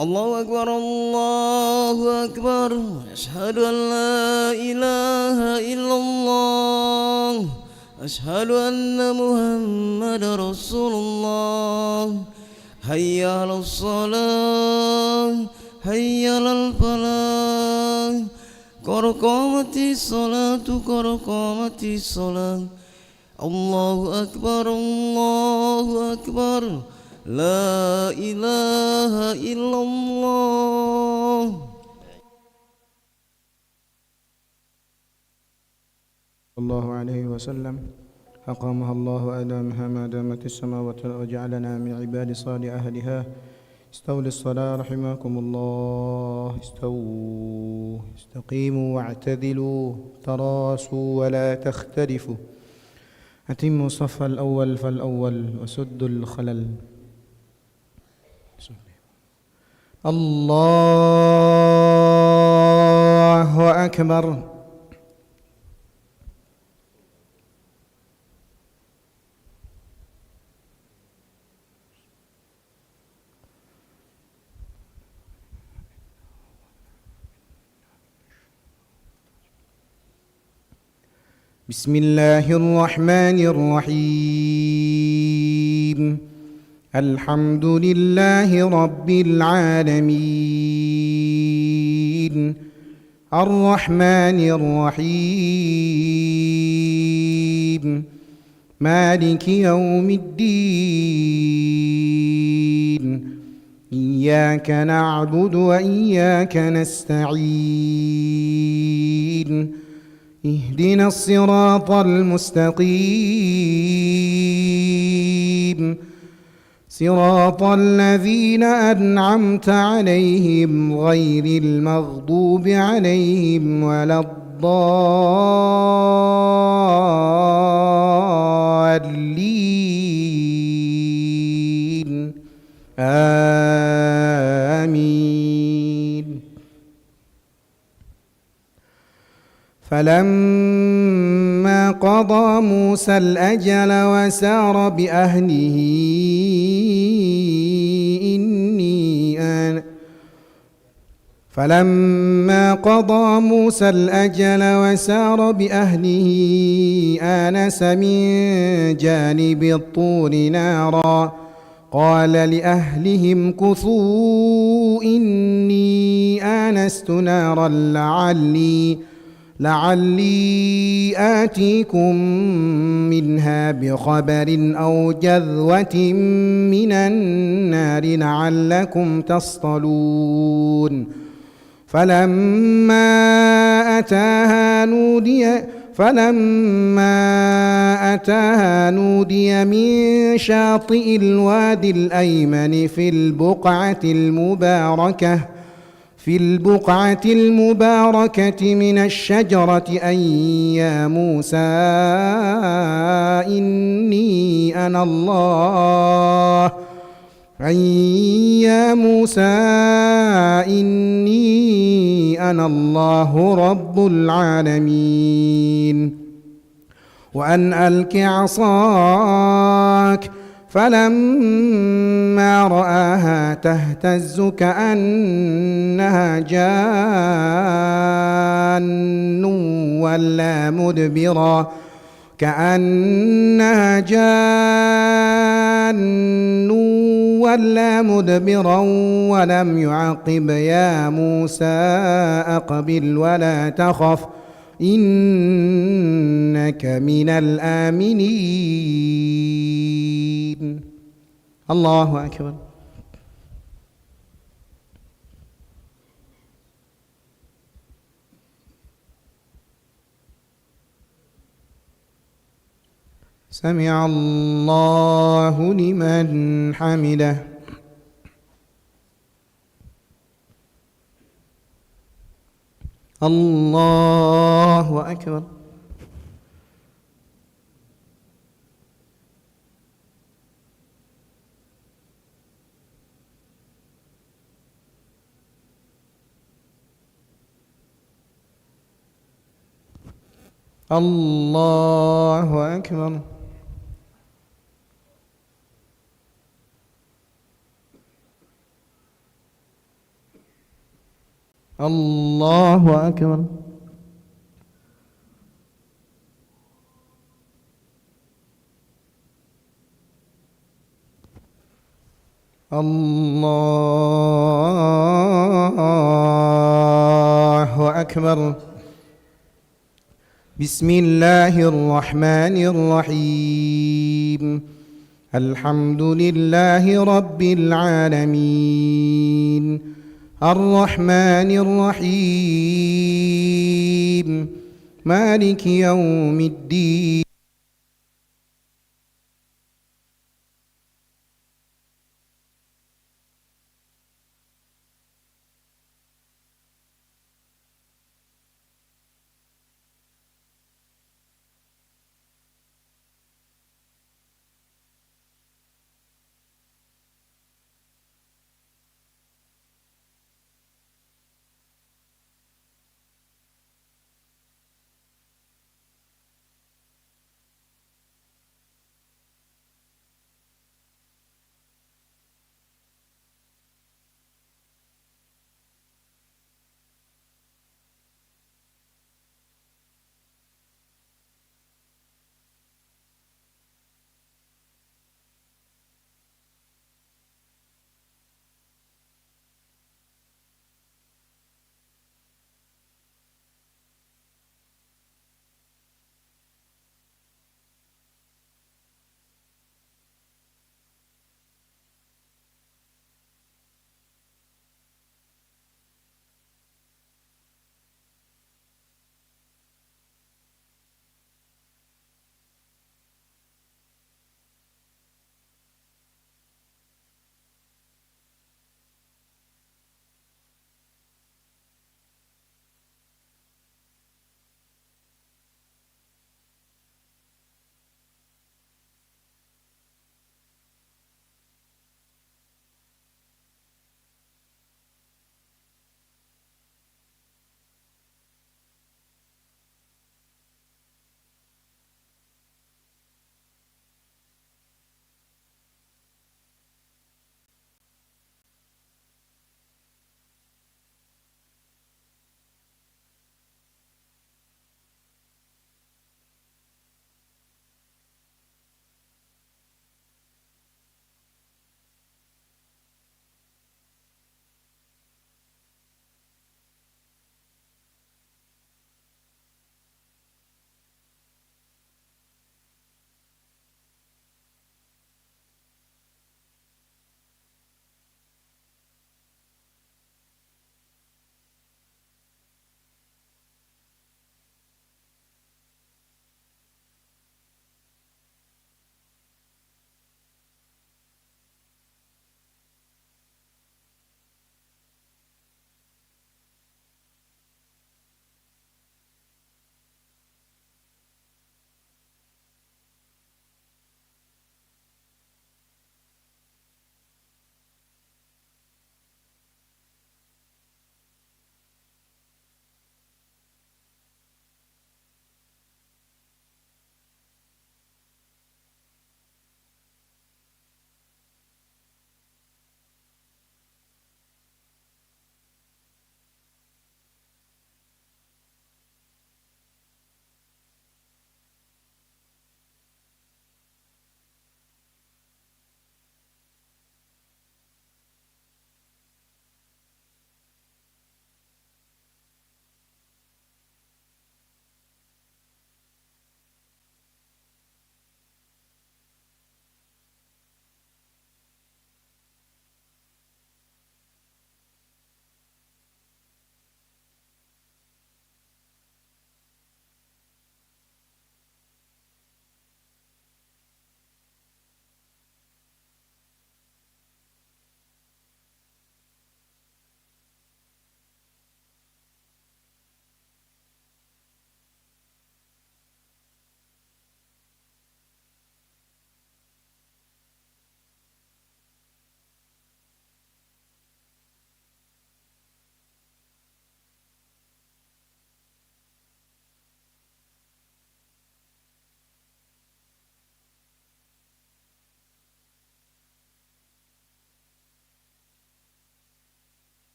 الله أكبر الله أكبر أشهد أن لا إله إلا الله أشهد أن محمد رسول الله حي على الصلاة حي على الفلاح قد قامت الصلاة قد قامت الصلاة الله أكبر الله أكبر لا إله إلا الله. الله عليه وسلم أقامها الله أدامها ما دامت السماوات وجعلنا من عباد صالح أهلها. استولوا للصلاة رحمكم الله. استووا استقيموا واعتدلوا تراصوا ولا تختلفوا. أتموا الصف الأول فالأول وسدوا الخلل. الله أكبر. بسم الله الرحمن الرحيم. الحمد لله رب العالمين الرحمن الرحيم مالك يوم الدين إياك نعبد وإياك نستعين اهدنا الصراط المستقيم صراط الذين أنعمت عليهم غير المغضوب عليهم ولا الضالين آمين. فلما قضى موسى الأجل وسار بأهله آنس من جانب الطور نارا قال لأهلهم كثوا إني آنست نارا لعلي آتيكم منها بخبر أو جذوة من النار لعلكم تصطلون. فلما أتاها نودي من شاطئ الوادي الأيمن في البقعة المباركة من الشجرة أن يا موسى إني أنا الله رب العالمين وأن ألق عصاك فلما رآها تهتز كأنها جان ولا مدبرا ولم يعقب يا موسى أقبل ولا تخف إنك من الآمنين. الله أكبر. سمع الله لمن حمده. الله أكبر. الله أكبر. الله أكبر. الله أكبر. بسم الله الرحمن الرحيم. الحمد لله رب العالمين الرحمن الرحيم مالك يوم الدين.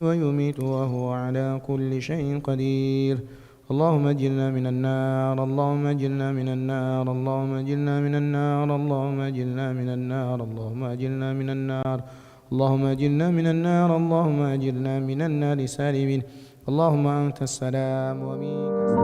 ويميت وهو على كل شيء قدير. اللهم اجرنا من النار، اللهم اجرنا من النار، اللهم اجرنا من النار، اللهم اجرنا من النار، اللهم اجرنا من النار، اللهم اجرنا من النار، اللهم اجرنا من النار سالمين. اللهم أنت السلام ومنك السلام.